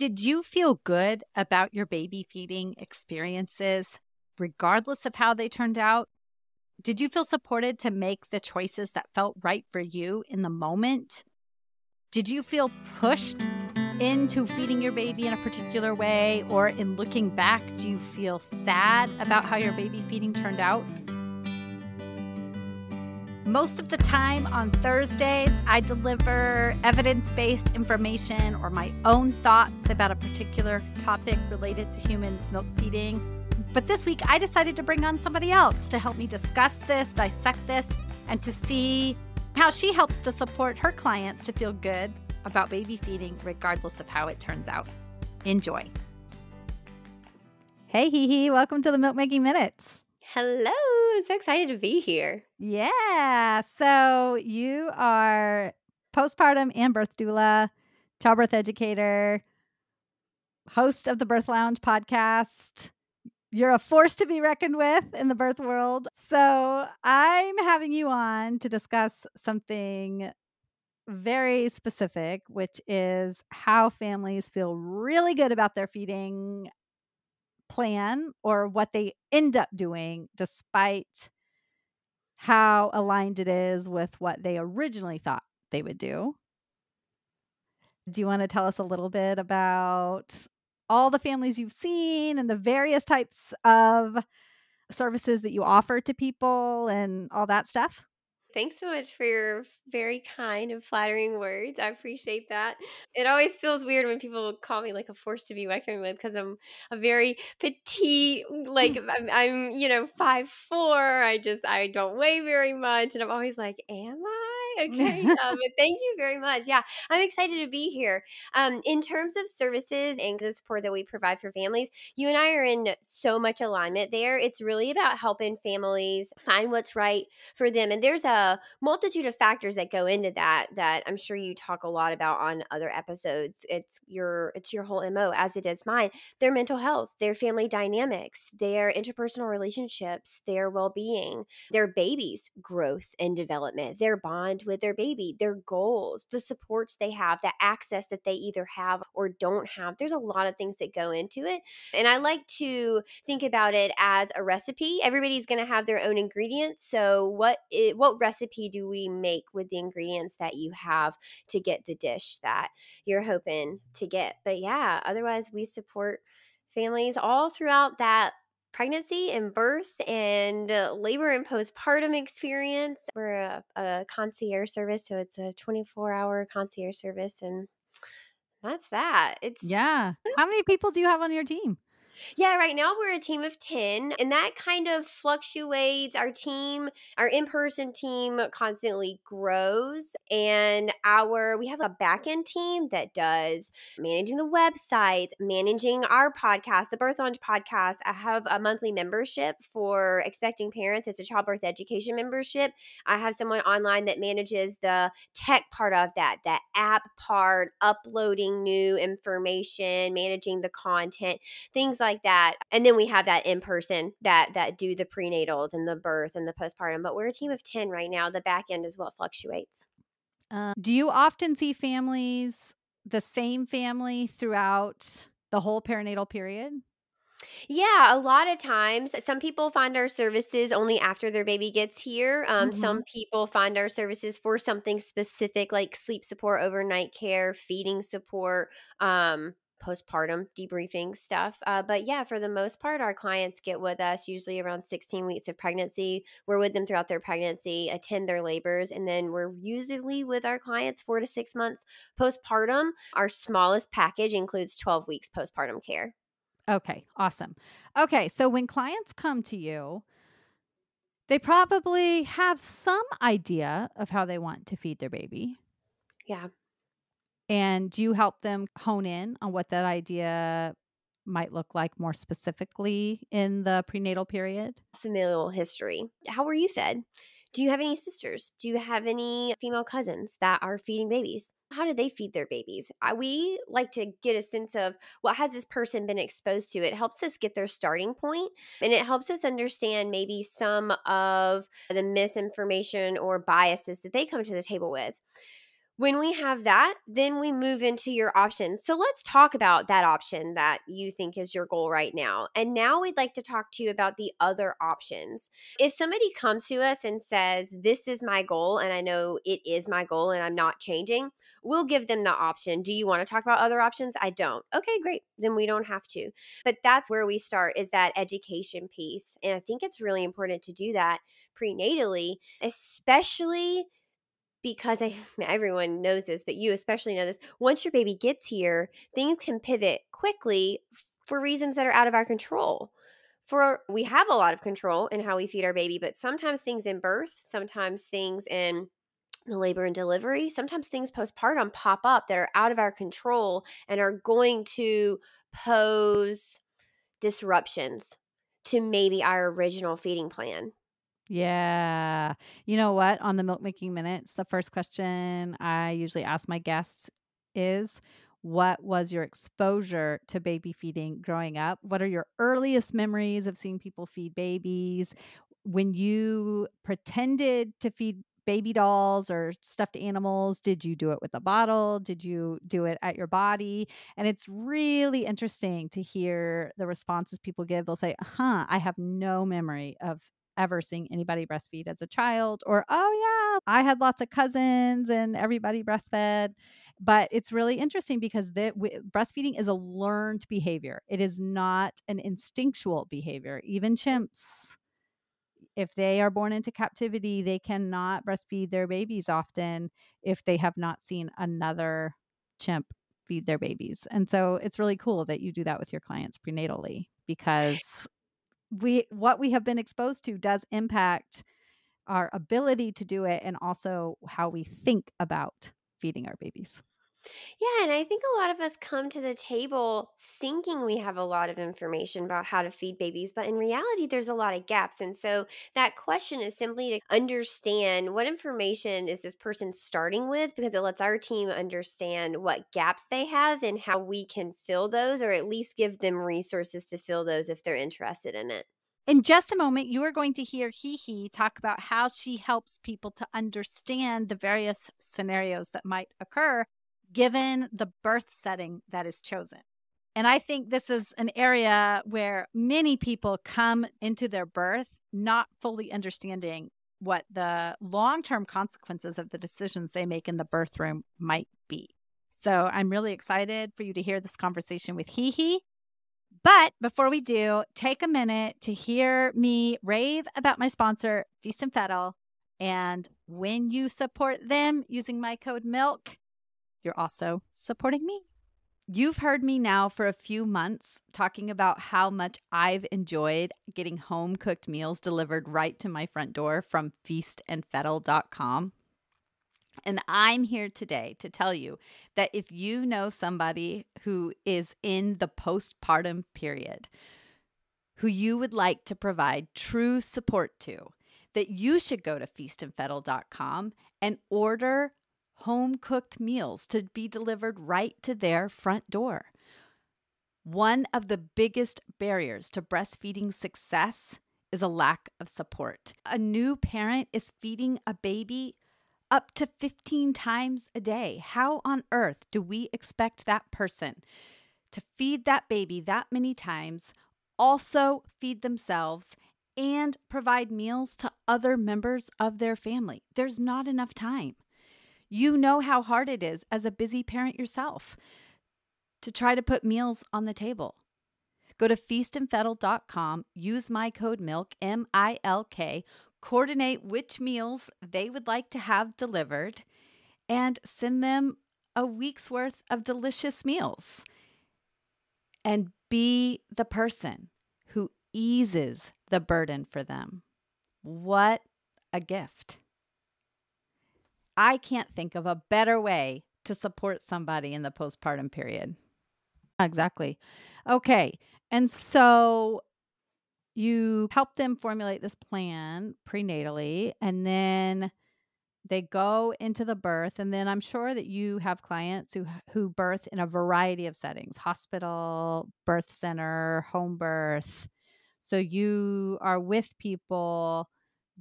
Did you feel good about your baby feeding experiences, regardless of how they turned out? Did you feel supported to make the choices that felt right for you in the moment? Did you feel pushed into feeding your baby in a particular way? Or in looking back, do you feel sad about how your baby feeding turned out? Most of the time on Thursdays, I deliver evidence-based information or my own thoughts about a particular topic related to human milk feeding. But this week, I decided to bring on somebody else to help me discuss this, dissect this, and to see how she helps to support her clients to feel good about baby feeding, regardless of how it turns out. Enjoy. Hey, HeHe, welcome to the Milk Making Minutes. Hello, I'm so excited to be here. Yeah, so you are postpartum and birth doula, childbirth educator, host of the Birth Lounge podcast. You're a force to be reckoned with in the birth world. So I'm having you on to discuss something very specific, which is how families feel really good about their feeding plan or what they end up doing despite how aligned it is with what they originally thought they would do. Do you want to tell us a little bit about all the families you've seen and the various types of services that you offer to people and all that stuff? Thanks so much for your very kind and flattering words. I appreciate that. It always feels weird when people call me like a force to be reckoned with because I'm a very petite, like I'm 5'4". I don't weigh very much, and I'm always like, am I? Okay. But thank you very much. Yeah, I'm excited to be here. In terms of services and the support that we provide for families, you and I are in so much alignment there. It's really about helping families find what's right for them. And there's a multitude of factors that go into that I'm sure you talk a lot about on other episodes. It's your whole MO, as it is mine. Their mental health, their family dynamics, their interpersonal relationships, their well-being, their baby's growth and development, their bond with their baby, their goals, the supports they have, the access that they either have or don't have. There's a lot of things that go into it. And I like to think about it as a recipe. Everybody's going to have their own ingredients. So what recipe do we make with the ingredients that you have to get the dish that you're hoping to get? But yeah, otherwise we support families all throughout that pregnancy and birth and labor and postpartum experience. We're a concierge service, so it's a 24-hour concierge service, and that's that. Yeah. How many people do you have on your team? Yeah, right now we're a team of 10, and that kind of fluctuates. Our in-person team constantly grows, and we have a back-end team that does managing the website, managing our podcast, the Birth Lounge podcast. I have a monthly membership for expecting parents. It's a childbirth education membership. I have someone online that manages the tech part of that, the app part, uploading new information, managing the content, things like that. And then we have that in person that do the prenatals and the birth and the postpartum. But we're a team of 10 right now. The back end is what fluctuates. Do you often see the same family throughout the whole perinatal period? Yeah, a lot of times. Some people find our services only after their baby gets here. Some people find our services for something specific like sleep support, overnight care, feeding support, postpartum debriefing stuff. But yeah, for the most part, our clients get with us usually around 16 weeks of pregnancy. We're with them throughout their pregnancy, attend their labors, and then we're usually with our clients 4 to 6 months postpartum. Our smallest package includes 12 weeks postpartum care. Okay, awesome. Okay, so when clients come to you, they probably have some idea of how they want to feed their baby. Yeah. And do you help them hone in on what that idea might look like more specifically in the prenatal period? Familial history. How were you fed? Do you have any sisters? Do you have any female cousins that are feeding babies? How do they feed their babies? We like to get a sense of what has this person been exposed to. It helps us get their starting point, and it helps us understand maybe some of the misinformation or biases that they come to the table with. When we have that, then we move into your options. So let's talk about that option that you think is your goal right now. And now we'd like to talk to you about the other options. If somebody comes to us and says, "This is my goal, and I know it is my goal, and I'm not changing," we'll give them the option. Do you want to talk about other options? I don't. Okay, great. Then we don't have to. But that's where we start, is that education piece. And I think it's really important to do that prenatally, especially because everyone knows this, but you especially know this. Once your baby gets here, things can pivot quickly for reasons that are out of our control. For we have a lot of control in how we feed our baby, but sometimes things in birth, sometimes things in the labor and delivery, sometimes things postpartum pop up that are out of our control and are going to pose disruptions to maybe our original feeding plan. Yeah. You know what? On the Milk Making Minutes, the first question I usually ask my guests is, what was your exposure to baby feeding growing up? What are your earliest memories of seeing people feed babies? When you pretended to feed baby dolls or stuffed animals, did you do it with a bottle? Did you do it at your body? And it's really interesting to hear the responses people give. They'll say, I have no memory of ever seeing anybody breastfeed as a child, or, oh, yeah, I had lots of cousins and everybody breastfed. But it's really interesting because breastfeeding is a learned behavior. It is not an instinctual behavior. Even chimps, if they are born into captivity, they cannot breastfeed their babies often if they have not seen another chimp feed their babies. And so it's really cool that you do that with your clients prenatally, because what we have been exposed to does impact our ability to do it, and also how we think about feeding our babies. Yeah, and I think a lot of us come to the table thinking we have a lot of information about how to feed babies, but in reality, there's a lot of gaps. And so that question is simply to understand what information is this person starting with, because it lets our team understand what gaps they have and how we can fill those, or at least give them resources to fill those if they're interested in it. In just a moment, you are going to hear HeHe talk about how she helps people to understand the various scenarios that might occur given the birth setting that is chosen. And I think this is an area where many people come into their birth not fully understanding what the long-term consequences of the decisions they make in the birth room might be. So I'm really excited for you to hear this conversation with HeHe. But before we do, take a minute to hear me rave about my sponsor, Feast and Fettle. And when you support them using my code MILK, you're also supporting me. You've heard me now for a few months talking about how much I've enjoyed getting home cooked meals delivered right to my front door from feastandfettle.com. And I'm here today to tell you that if you know somebody who is in the postpartum period, who you would like to provide true support to, that you should go to feastandfettle.com and order home cooked meals to be delivered right to their front door. One of the biggest barriers to breastfeeding success is a lack of support. A new parent is feeding a baby up to 15 times a day. How on earth do we expect that person to feed that baby that many times, also feed themselves, and provide meals to other members of their family? There's not enough time. You know how hard it is as a busy parent yourself to try to put meals on the table. Go to feastandfettle.com, use my code MILK, MILK, coordinate which meals they would like to have delivered, and send them a week's worth of delicious meals. And be the person who eases the burden for them. What a gift. I can't think of a better way to support somebody in the postpartum period. Exactly. Okay. And so you help them formulate this plan prenatally, and then they go into the birth. And then I'm sure that you have clients who birth in a variety of settings: hospital, birth center, home birth. So you are with people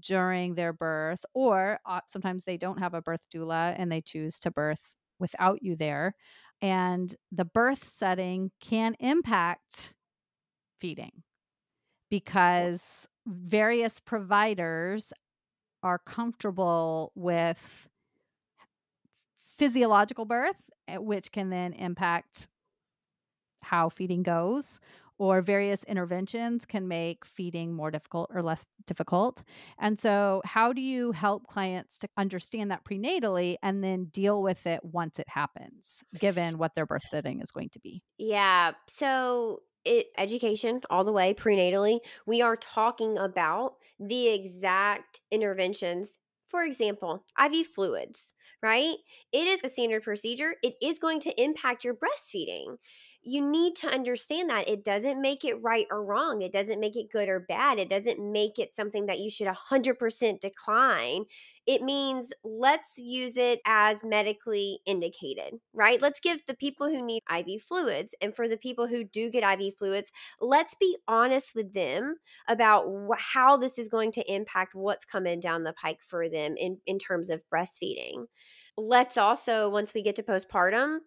during their birth, or sometimes they don't have a birth doula and they choose to birth without you there. And the birth setting can impact feeding because various providers are comfortable with physiological birth, which can then impact how feeding goes, or various interventions can make feeding more difficult or less difficult. And so, how do you help clients to understand that prenatally and then deal with it once it happens, given what their birth setting is going to be? Yeah. So education all the way prenatally. We are talking about the exact interventions. For example, IV fluids, right? It is a standard procedure. It is going to impact your breastfeeding. You need to understand that it doesn't make it right or wrong. It doesn't make it good or bad. It doesn't make it something that you should 100% decline. It means let's use it as medically indicated, right? Let's give the people who need IV fluids, and for the people who do get IV fluids, let's be honest with them about how this is going to impact what's coming down the pike for them in terms of breastfeeding. Let's also, once we get to postpartum,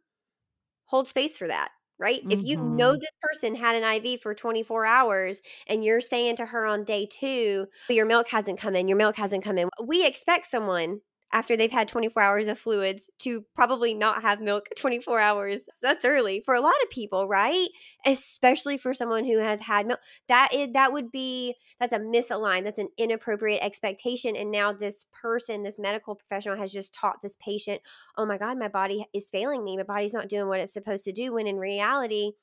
hold space for that, right? If you know Mhm. this person had an IV for 24 hours and you're saying to her on day 2, your milk hasn't come in, your milk hasn't come in. We expect someone after they've had 24 hours of fluids to probably not have milk 24 hours. That's early for a lot of people, right? Especially for someone who has had milk. That's a misaligned, that's an inappropriate expectation, and now this person, this medical professional has just taught this patient, oh my God, my body is failing me. My body's not doing what it's supposed to do. When in reality,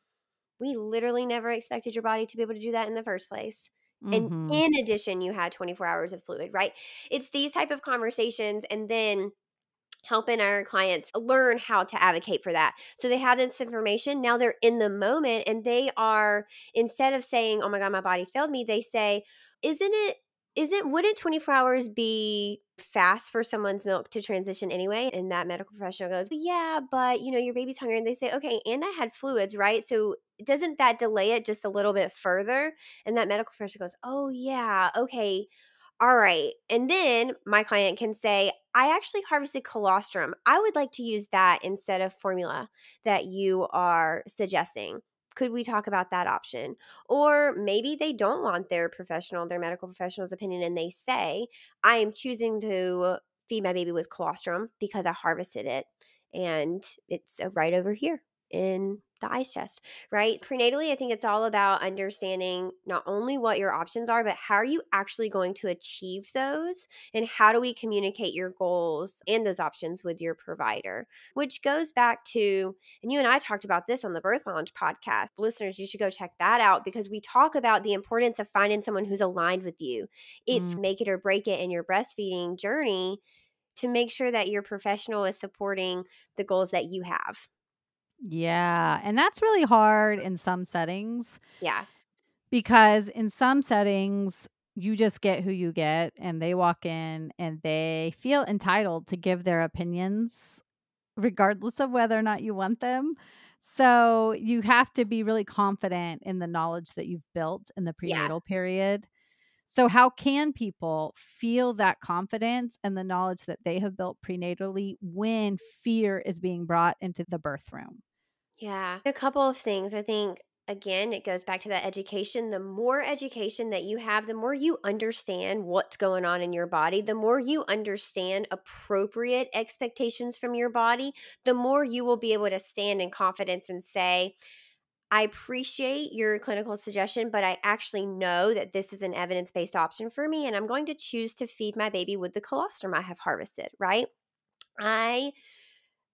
we literally never expected your body to be able to do that in the first place. And Mhm. in addition, you had 24 hours of fluid, right? It's these type of conversations, and then helping our clients learn how to advocate for that. So they have this information. Now they're in the moment, and they are, instead of saying, oh my God, my body failed me, they say, isn't it, wouldn't 24 hours be fast for someone's milk to transition anyway? And that medical professional goes, well, yeah, but your baby's hungry. And they say, okay, and I had fluids, right? So doesn't that delay it just a little bit further? And that medical professional goes, oh yeah, okay. All right. And then my client can say, I actually harvested colostrum. I would like to use that instead of formula that you are suggesting. Could we talk about that option? Or maybe they don't want their medical professional's opinion, and they say, I am choosing to feed my baby with colostrum because I harvested it and it's right over here in the ice chest, right? Prenatally, I think it's all about understanding not only what your options are, but how are you actually going to achieve those? And how do we communicate your goals and those options with your provider? Which goes back to, and you and I talked about this on the Birth Lounge podcast. Listeners, you should go check that out because we talk about the importance of finding someone who's aligned with you. It's Mm. make it or break it in your breastfeeding journey to make sure that your professional is supporting the goals that you have. Yeah, and that's really hard in some settings Yeah. because in some settings, you just get who you get, and they walk in and they feel entitled to give their opinions regardless of whether or not you want them. So, you have to be really confident in the knowledge that you've built in the Yeah. prenatal period. So, how can people feel that confidence and the knowledge that they have built prenatally when fear is being brought into the birth room? Yeah. A couple of things. I think, again, it goes back to that education. The more education that you have, the more you understand what's going on in your body, the more you understand appropriate expectations from your body, the more you will be able to stand in confidence and say, I appreciate your clinical suggestion, but I actually know that this is an evidence based option for me, and I'm going to choose to feed my baby with the colostrum I have harvested, right? I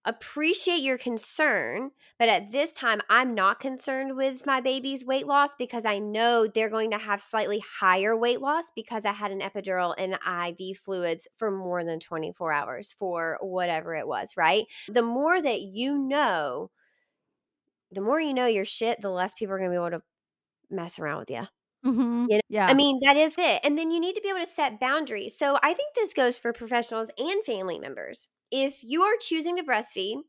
appreciate your concern, but at this time, I'm not concerned with my baby's weight loss because I know they're going to have slightly higher weight loss because I had an epidural and IV fluids for more than 24 hours for whatever it was, right? The more that you know, the more you know your shit, the less people are going to be able to mess around with you. Mhm. I Yeah. mean, that is it. And then you need to be able to set boundaries. So I think this goes for professionals and family members. If you are choosing to breastfeed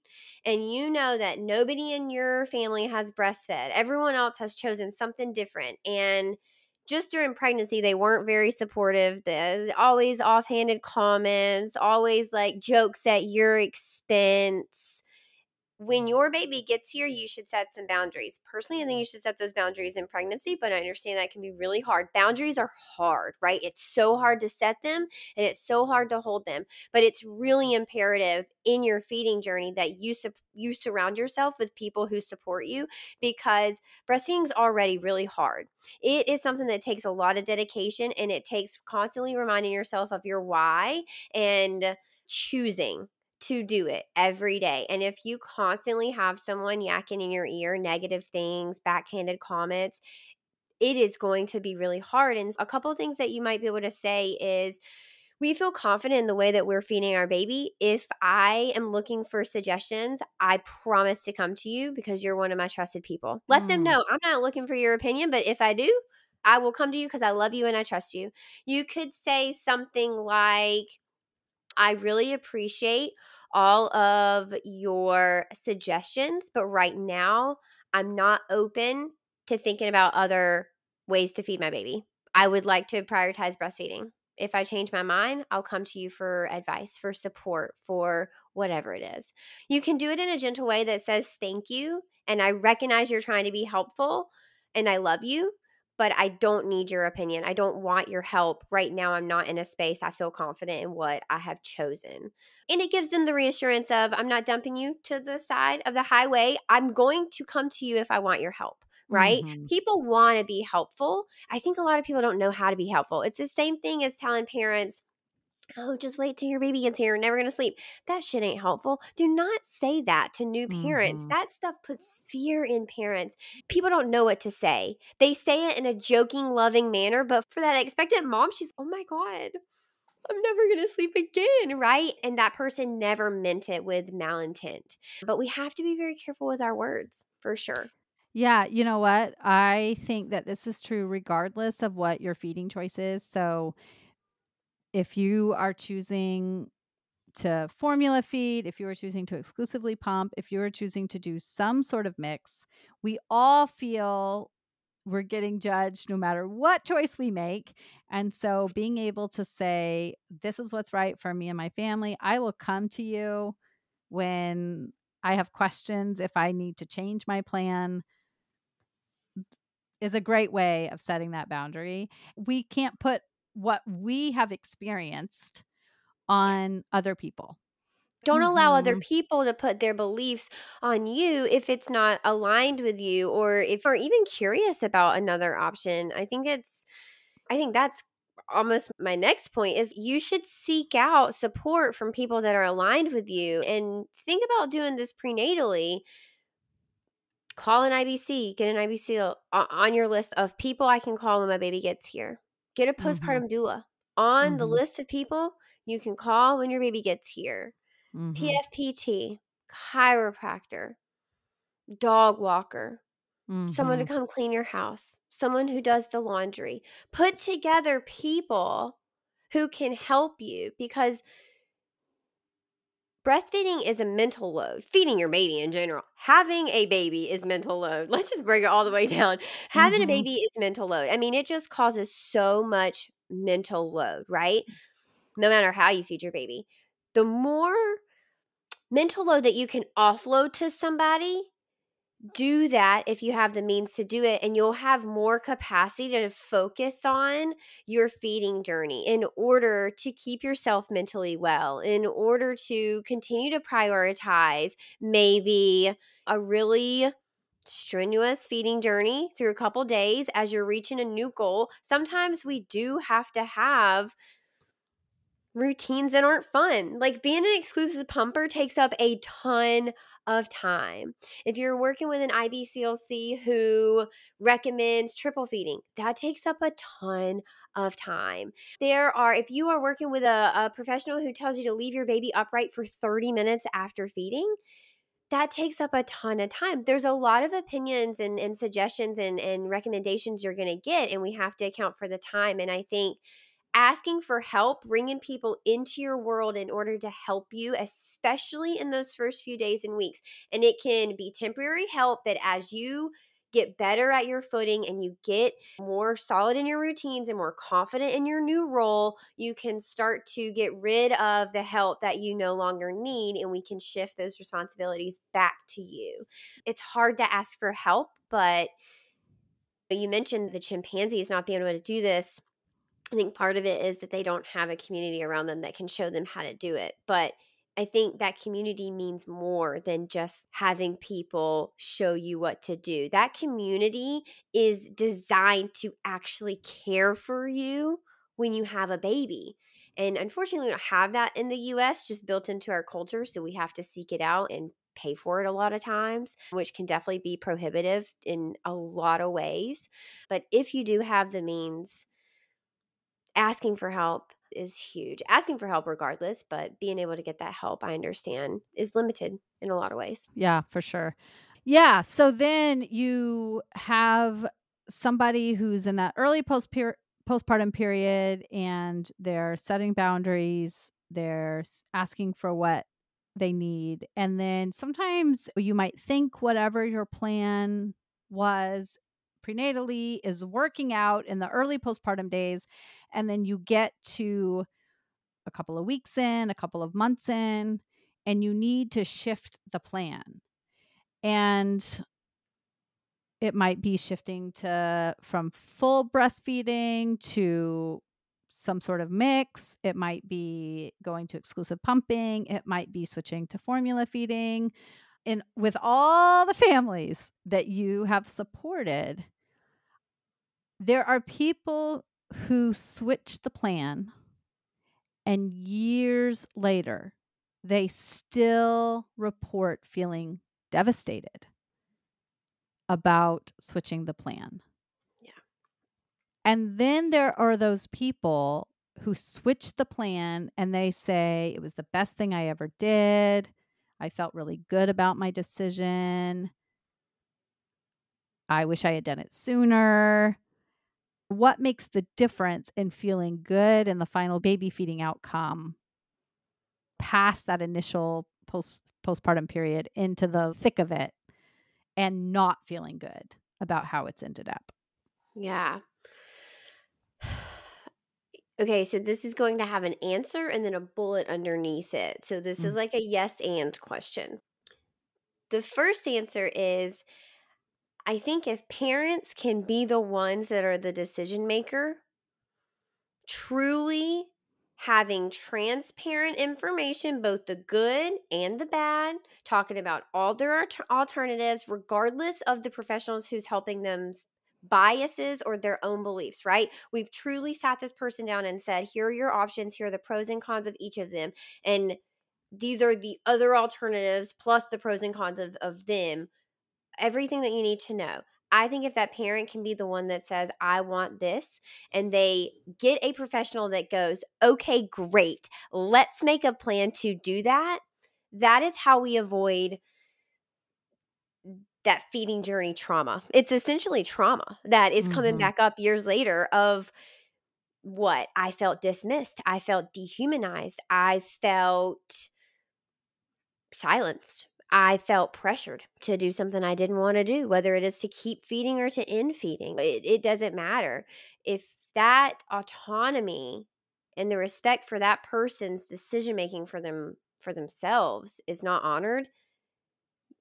and you know that nobody in your family has breastfed, everyone else has chosen something different, and just during pregnancy, they weren't very supportive. There's always offhanded comments, always like jokes at your expense. When your baby gets here, you should set some boundaries. Personally, I think you should set those boundaries in pregnancy, but I understand that can be really hard. Boundaries are hard, right? It's so hard to set them and it's so hard to hold them, but it's really imperative in your feeding journey that you surround yourself with people who support you, because breastfeeding is already really hard. It is something that takes a lot of dedication, and it takes constantly reminding yourself of your why and choosing to do it every day. And if you constantly have someone yakking in your ear negative things, backhanded comments, it is going to be really hard. And a couple of things that you might be able to say is, we feel confident in the way that we're feeding our baby. If I am looking for suggestions, I promise to come to you because you're one of my trusted people. Let them know I'm not looking for your opinion, but if I do, I will come to you because I love you and I trust you. You could say something like, I really appreciate all of your suggestions, but right now I'm not open to thinking about other ways to feed my baby. I would like to prioritize breastfeeding. If I change my mind, I'll come to you for advice, for support, for whatever it is. You can do it in a gentle way that says thank you, and I recognize you're trying to be helpful, and I love you, but I don't need your opinion. I don't want your help. Right now, I'm not in a space I feel confident in what I have chosen. And it gives them the reassurance of, I'm not dumping you to the side of the highway. I'm going to come to you if I want your help, right? Mhm. People want to be helpful. I think a lot of people don't know how to be helpful. It's the same thing as telling parents, oh, just wait till your baby gets here. You're never going to sleep. That shit ain't helpful. Do not say that to new parents. Mhm. That stuff puts fear in parents. People don't know what to say. They say it in a joking, loving manner, but for that expectant mom, she's, oh my God, I'm never going to sleep again, right? And that person never meant it with malintent. But we have to be very careful with our words, for sure. Yeah, you know what? I think that this is true regardless of what your feeding choice is. So, if you are choosing to formula feed, if you are choosing to exclusively pump, if you are choosing to do some sort of mix, we all feel we're getting judged no matter what choice we make. And so being able to say, this is what's right for me and my family, I will come to you when I have questions, if I need to change my plan, is a great way of setting that boundary. We can't put what we have experienced Yeah. on other people. Don't allow other Mhm. people to put their beliefs on you if it's not aligned with you, or if you're even curious about another option. I think that's almost my next point is, you should seek out support from people that are aligned with you, and think about doing this prenatally. Call an IBC, get an IBC on your list of people I can call when my baby gets here. Get a Mhm. postpartum doula on the Mhm. list of people you can call when your baby gets here. Mhm. PFPT, chiropractor, dog walker, someone to Mhm. come clean your house, someone who does the laundry. Put together people who can help you, because breastfeeding is a mental load. Feeding your baby in general. Having a baby is mental load. Let's just break it all the way down. Having a Mhm. baby is mental load. I mean, it just causes so much mental load, right? No matter how you feed your baby. The more mental load that you can offload to somebody, do that if you have the means to do it, and you'll have more capacity to focus on your feeding journey in order to keep yourself mentally well, in order to continue to prioritize maybe a really strenuous feeding journey through a couple days as you're reaching a new goal. Sometimes we do have to have routines that aren't fun. Like, being an exclusive pumper takes up a ton of time. If you're working with an IBCLC who recommends triple feeding, that takes up a ton of time. If you are working with a professional who tells you to leave your baby upright for 30 minutes after feeding, that takes up a ton of time. There's a lot of opinions and suggestions and recommendations you're going to get, and we have to account for the time. And I think asking for help, bringing people into your world in order to help you, especially in those first few days and weeks. And it can be temporary help that as you get better at your footing and you get more solid in your routines and more confident in your new role, you can start to get rid of the help that you no longer need, and we can shift those responsibilities back to you. It's hard to ask for help, but you mentioned the chimpanzees not being able to do this. I think part of it is that they don't have a community around them that can show them how to do it. But I think that community means more than just having people show you what to do. That community is designed to actually care for you when you have a baby. And unfortunately, we don't have that in the US, just built into our culture. So we have to seek it out and pay for it a lot of times, which can definitely be prohibitive in a lot of ways. But if you do have the means, asking for help is huge. Asking for help regardless, but being able to get that help, I understand, is limited in a lot of ways. Yeah, for sure. Yeah, so then you have somebody who's in that early postpartum period, and they're setting boundaries, they're asking for what they need. And then sometimes you might think whatever your plan was prenatally is working out in the early postpartum days, and then you get to a couple of weeks in, a couple of months in, and you need to shift the plan. And it might be shifting to from full breastfeeding to some sort of mix. It might be going to exclusive pumping. It might be switching to formula feeding. And with all the families that you have supported, there are people who switch the plan, and years later, they still report feeling devastated about switching the plan. Yeah. And then there are those people who switch the plan and they say, it was the best thing I ever did. I felt really good about my decision. I wish I had done it sooner. What makes the difference in feeling good in the final baby feeding outcome past that initial postpartum period into the thick of it and not feeling good about how it's ended up? Yeah. Okay, so this is going to have an answer and then a bullet underneath it. So this is Mm. like a yes and question. The first answer is, I think if parents can be the ones that are the decision maker, truly having transparent information, both the good and the bad, talking about all their alternatives, regardless of the professionals who's helping them's biases or their own beliefs, right? We've truly sat this person down and said, here are your options, here are the pros and cons of each of them. And these are the other alternatives plus the pros and cons of them, everything that you need to know. I think if that parent can be the one that says, I want this, and they get a professional that goes, okay, great, let's make a plan to do that, that is how we avoid that feeding journey trauma. It's essentially trauma that is coming Mhm. back up years later of what? I felt dismissed. I felt dehumanized. I felt silenced. I felt pressured to do something I didn't want to do, whether it is to keep feeding or to end feeding. It doesn't matter. If that autonomy and the respect for that person's decision making for themselves is not honored,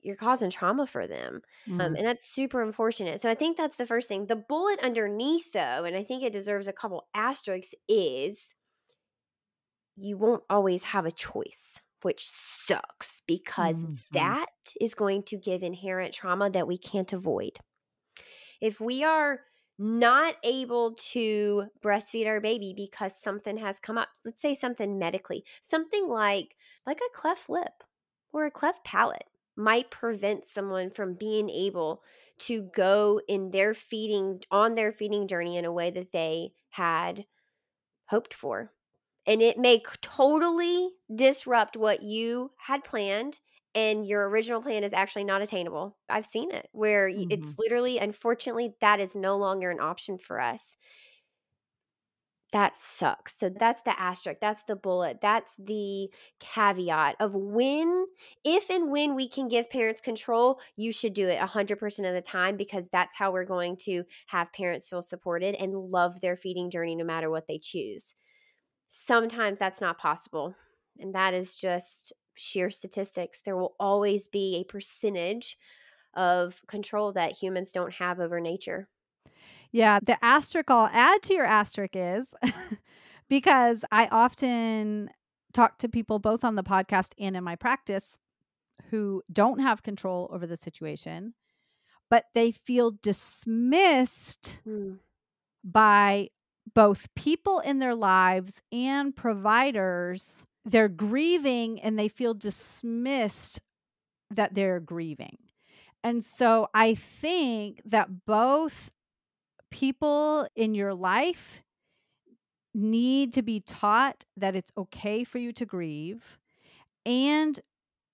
you're causing trauma for them. Mm. And that's super unfortunate. So I think that's the first thing. The bullet underneath, though, and I think it deserves a couple asterisks, is you won't always have a choice, which sucks because Mhm. that is going to give inherent trauma that we can't avoid. If we are not able to breastfeed our baby because something has come up, let's say something medically, something like a cleft lip or a cleft palate might prevent someone from being able to go in their feeding on their feeding journey in a way that they had hoped for, and it may totally disrupt what you had planned, and your original plan is actually not attainable. I've seen it where it's Mhm. literally, unfortunately, that is no longer an option for us. That sucks. So that's the asterisk. That's the bullet. That's the caveat of when, if and when we can give parents control, you should do it 100% of the time, because that's how we're going to have parents feel supported and love their feeding journey no matter what they choose. Sometimes that's not possible. And that is just sheer statistics. There will always be a percentage of control that humans don't have over nature. Yeah, the asterisk I'll add to your asterisk is because I often talk to people both on the podcast and in my practice who don't have control over the situation, but they feel dismissed Mm, by both people in their lives and providers. They're grieving and they feel dismissed that they're grieving. And so I think that both people in your life need to be taught that it's okay for you to grieve, and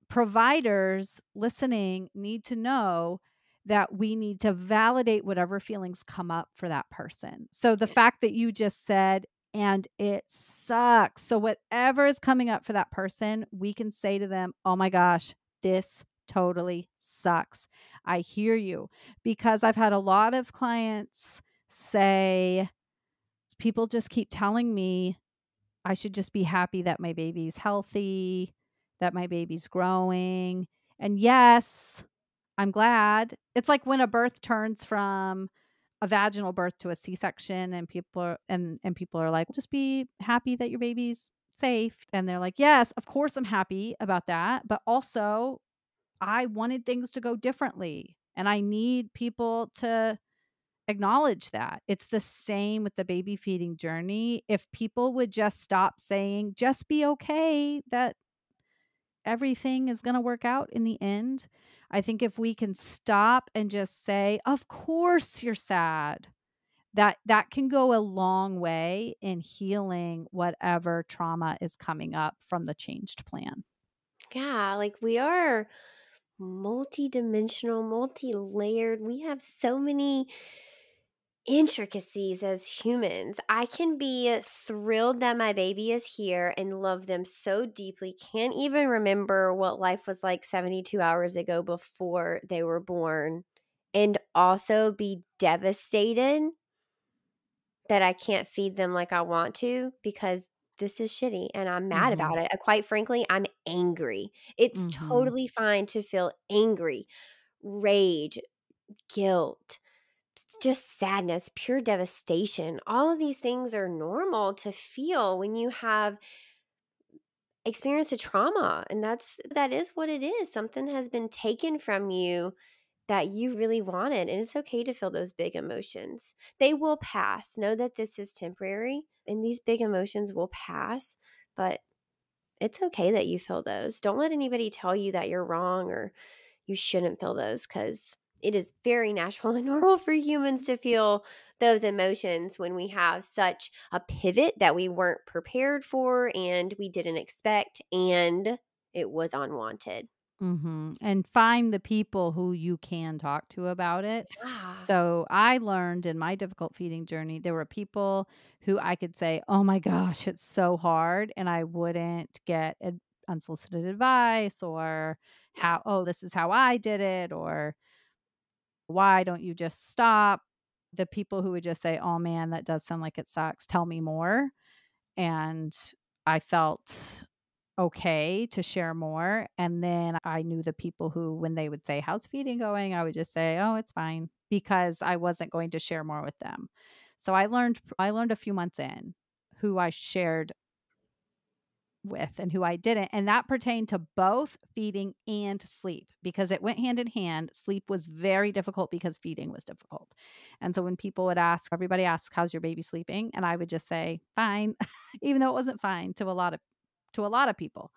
providers listening need to know that we need to validate whatever feelings come up for that person. So the yeah. fact that you just said, and it sucks. So whatever is coming up for that person, we can say to them, oh my gosh, this totally sucks. I hear you. Because I've had a lot of clients say, people just keep telling me I should just be happy that my baby's healthy, that my baby's growing. And yes, I'm glad. It's like when a birth turns from a vaginal birth to a C-section, and people are like, just be happy that your baby's safe. And they're like, yes, of course I'm happy about that, but also I wanted things to go differently, and I need people to acknowledge that. It's the same with the baby feeding journey. If people would just stop saying, just be okay that everything is going to work out in the end. I think if we can stop and just say, of course you're sad, that can go a long way in healing whatever trauma is coming up from the changed plan. Yeah, like we are multi-dimensional, multi-layered. We have so many intricacies as humans. I can be thrilled that my baby is here and love them so deeply. Can't even remember what life was like 72 hours ago before they were born. And also be devastated that I can't feed them like I want to because this is shitty and I'm mad Mhm. about it. Quite frankly, I'm angry. It's Mhm. totally fine to feel angry, rage, guilt, just sadness, pure devastation. All of these things are normal to feel when you have experienced a trauma, and that is what it is. Something has been taken from you that you really wanted, and it's okay to feel those big emotions. They will pass. Know that this is temporary and these big emotions will pass, but it's okay that you feel those. Don't let anybody tell you that you're wrong or you shouldn't feel those, because it is very natural and normal for humans to feel those emotions when we have such a pivot that we weren't prepared for and we didn't expect, and it was unwanted. Mhm, and find the people who you can talk to about it. Ah, So, I learned in my difficult feeding journey, there were people who I could say, "Oh my gosh, it's so hard," and I wouldn't get unsolicited advice, or how, "Oh, this is how I did it," or "Why don't you just stop?" The people who would just say, "Oh man, that does sound like it sucks. Tell me more." And I felt okay to share more. And then I knew the people who, when they would say, "How's feeding going?" I would just say, "Oh, it's fine," because I wasn't going to share more with them. So I learned a few months in who I shared with and who I didn't. And that pertained to both feeding and sleep, because it went hand in hand. Sleep was very difficult because feeding was difficult. And so when people would ask, everybody asks, "How's your baby sleeping?" And I would just say, "Fine," even though it wasn't fine to a lot of people.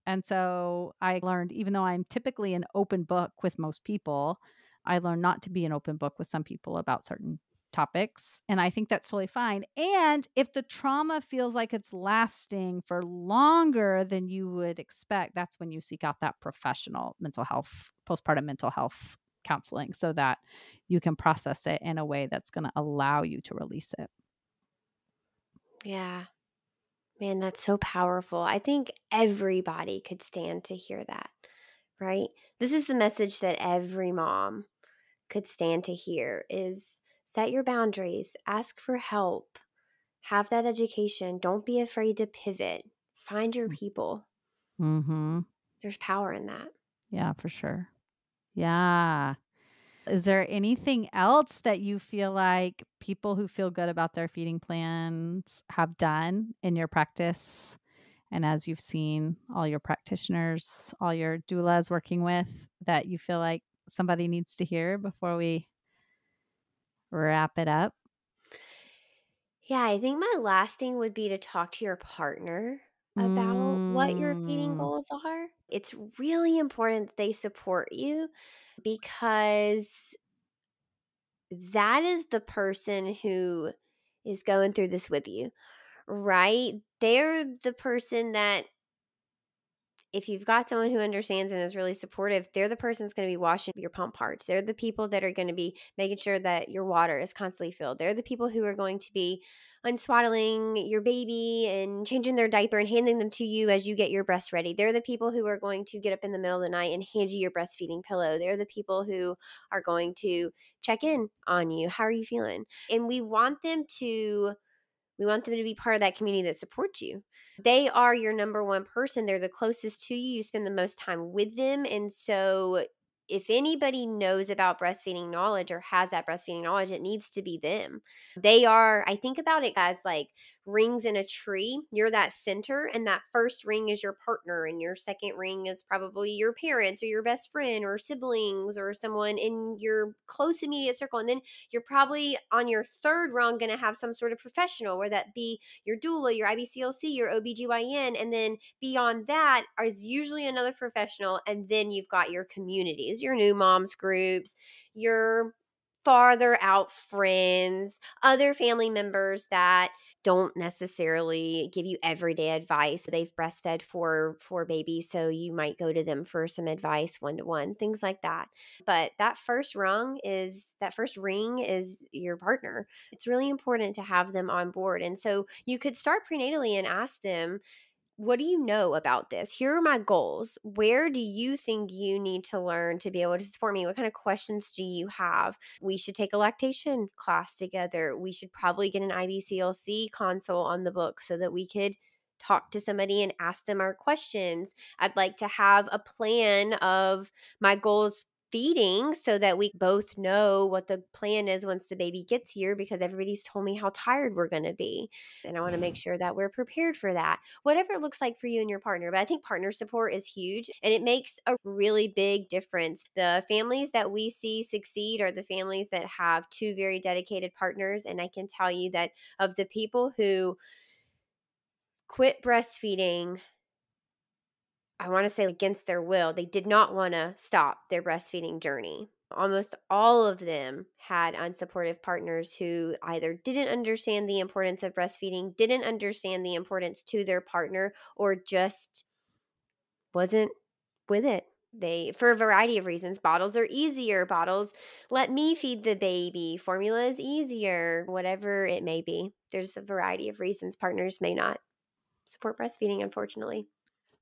And so I learned, even though I'm typically an open book with most people, I learned not to be an open book with some people about certain topics. And I think that's totally fine. And if the trauma feels like it's lasting for longer than you would expect, that's when you seek out that professional mental health, postpartum mental health counseling, so that you can process it in a way that's going to allow you to release it. Yeah. Man, that's so powerful. I think everybody could stand to hear that, right? This is the message that every mom could stand to hear is set your boundaries, ask for help, have that education, don't be afraid to pivot, find your people. Mm-hmm. There's power in that. Yeah, for sure. Yeah. Is there anything else that you feel like people who feel good about their feeding plans have done in your practice? And as you've seen all your practitioners, all your doulas working with, that you feel like somebody needs to hear before we wrap it up? Yeah, I think my last thing would be to talk to your partner about what your feeding Mm. goals are. It's really important that they support you because that is the person who is going through this with you, right? They're the person that if you've got someone who understands and is really supportive, they're the person that's going to be washing your pump parts. They're the people that are going to be making sure that your water is constantly filled. They're the people who are going to be unswaddling your baby and changing their diaper and handing them to you as you get your breast ready. They're the people who are going to get up in the middle of the night and hand you your breastfeeding pillow. They're the people who are going to check in on you. How are you feeling? And we want them to be part of that community that supports you. They are your number one person. They're the closest to you. You spend the most time with them. And so, if anybody knows about breastfeeding knowledge or has that breastfeeding knowledge, it needs to be them. I think about it as like rings in a tree. You're that center, and that first ring is your partner, and your second ring is probably your parents or your best friend or siblings or someone in your close immediate circle. And then you're probably on your third rung going to have some sort of professional, where that be your doula, your IBCLC, your OBGYN. And then beyond that is usually another professional. And then you've got your communities, your new moms groups, your farther out friends, other family members that don't necessarily give you everyday advice. They've breastfed for babies, so you might go to them for some advice one to one, things like that. But that first ring is your partner. It's really important to have them on board. And so you could start prenatally and ask them, what do you know about this? Here are my goals. Where do you think you need to learn to be able to support me? What kind of questions do you have? We should take a lactation class together. We should probably get an IBCLC console on the book so that we could talk to somebody and ask them our questions. I'd like to have a plan of my goals feeding so that we both know what the plan is once the baby gets here, because everybody's told me how tired we're going to be. And I want to make sure that we're prepared for that, whatever it looks like for you and your partner. But I think partner support is huge, and it makes a really big difference. The families that we see succeed are the families that have two very dedicated partners. And I can tell you that of the people who quit breastfeeding, I want to say against their will, they did not want to stop their breastfeeding journey. Almost all of them had unsupportive partners who either didn't understand the importance of breastfeeding, didn't understand the importance to their partner, or just wasn't with it. They, for a variety of reasons, bottles are easier. Bottles let me feed the baby. Formula is easier, whatever it may be. There's a variety of reasons partners may not support breastfeeding, unfortunately.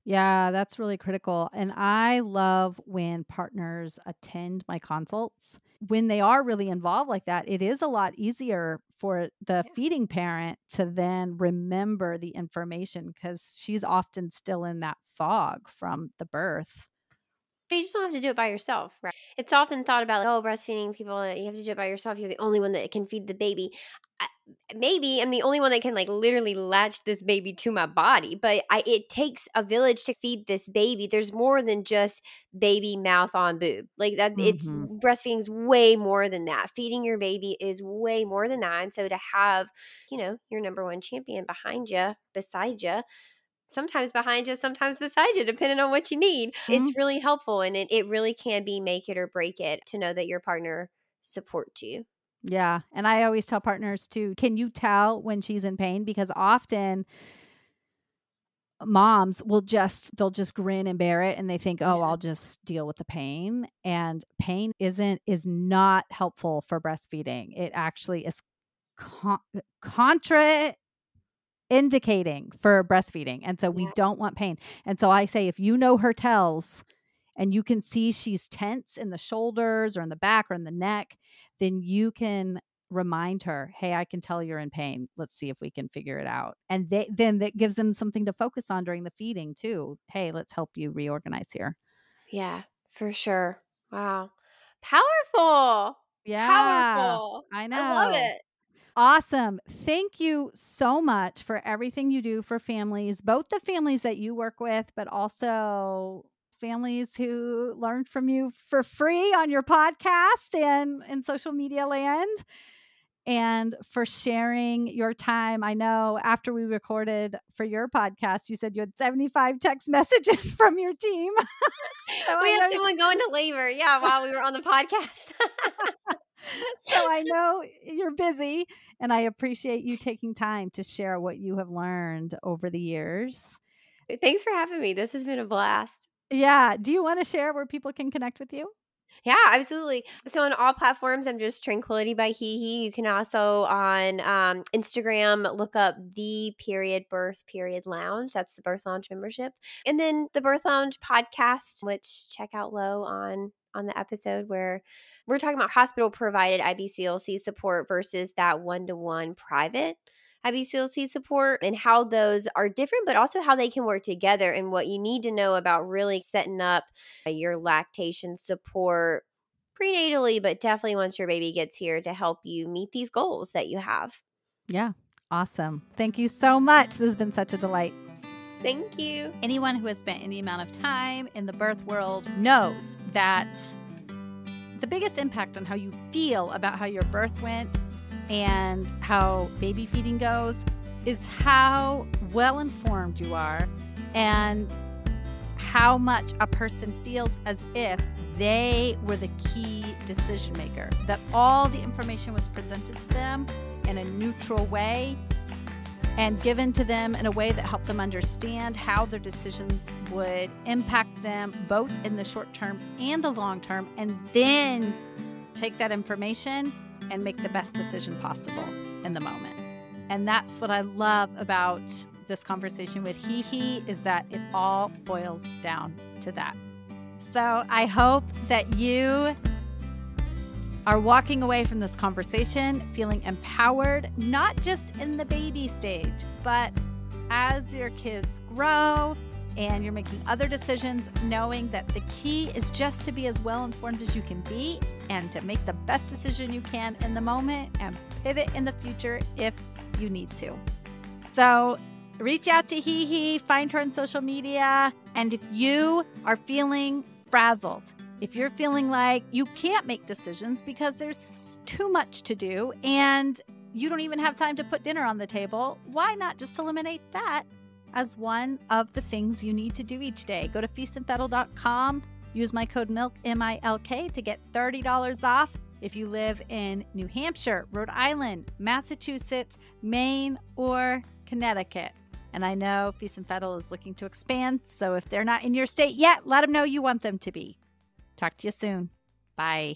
Yeah, that's really critical. And I love when partners attend my consults. When they are really involved like that, it is a lot easier for the Yeah. feeding parent to then remember the information because she's often still in that fog from the birth. You just don't have to do it by yourself, right? It's often thought about, like, oh, breastfeeding people, you have to do it by yourself. You're the only one that can feed the baby. I, maybe I'm the only one that can like literally latch this baby to my body, but it takes a village to feed this baby. There's more than just baby mouth on boob. Like that, it's Mhm. breastfeeding is way more than that. Feeding your baby is way more than that. And so to have, your number one champion behind you, beside you, sometimes behind you, sometimes beside you, depending on what you need. It's Mm, really helpful, and it really can be make it or break it to know that your partner supports you. yeah, and I always tell partners too, can you tell when she's in pain? Because often moms will they'll just grin and bear it and they think, "Oh, Yeah. I'll just deal with the pain." And pain is not helpful for breastfeeding. It actually is con contra indicating for breastfeeding. And so we Yeah. don't want pain. And so I say, if you know her tells and you can see she's tense in the shoulders or in the back or in the neck, then you can remind her, hey, I can tell you're in pain. Let's see if we can figure it out. And then that gives them something to focus on during the feeding too. Hey, let's help you reorganize here. Yeah, for sure. Wow. Powerful. Yeah, Powerful. I I love know. it. Awesome. Thank you so much for everything you do for families, both the families that you work with, but also families who learn from you for free on your podcast and in social media land, and for sharing your time. I know after we recorded for your podcast, you said you had 75 text messages from your team. So We I had know someone go into labor, yeah, while we were on the podcast. So I know you're busy, and I appreciate you taking time to share what you have learned over the years. Thanks for having me. This has been a blast. Yeah. Do you want to share where people can connect with you? Yeah, absolutely. So on all platforms, I'm just Tranquility by HeHe. You can also on Instagram look up the period birth period lounge. That's the Birth Lounge membership, and then the Birth Lounge podcast, which check out Lo on the episode where we're talking about hospital provided IBCLC support versus that one-to-one private IBCLC support, and how those are different, but also how they can work together, and what you need to know about really setting up your lactation support prenatally, but definitely once your baby gets here to help you meet these goals that you have. Yeah. Awesome. Thank you so much. This has been such a delight. Thank you. Anyone who has spent any amount of time in the birth world knows that the biggest impact on how you feel about how your birth went and how baby feeding goes is how well informed you are and how much a person feels as if they were the key decision maker, that all the information was presented to them in a neutral way and given to them in a way that helped them understand how their decisions would impact them both in the short term and the long term, and then take that information and make the best decision possible in the moment. And that's what I love about this conversation with HeHe, is that it all boils down to that. So I hope that you are walking away from this conversation feeling empowered, not just in the baby stage, but as your kids grow and you're making other decisions, knowing that the key is just to be as well informed as you can be and to make the best decision you can in the moment and pivot in the future if you need to. So reach out to HeHe, find her on social media. And if you are feeling frazzled, if you're feeling like you can't make decisions because there's too much to do and you don't even have time to put dinner on the table, why not just eliminate that as one of the things you need to do each day? Go to feastandfettle.com, use my code MILK, MILK, to get $30 off if you live in New Hampshire, Rhode Island, Massachusetts, Maine, or Connecticut. And I know Feast and Fettle is looking to expand, so if they're not in your state yet, let them know you want them to be. Talk to you soon. Bye.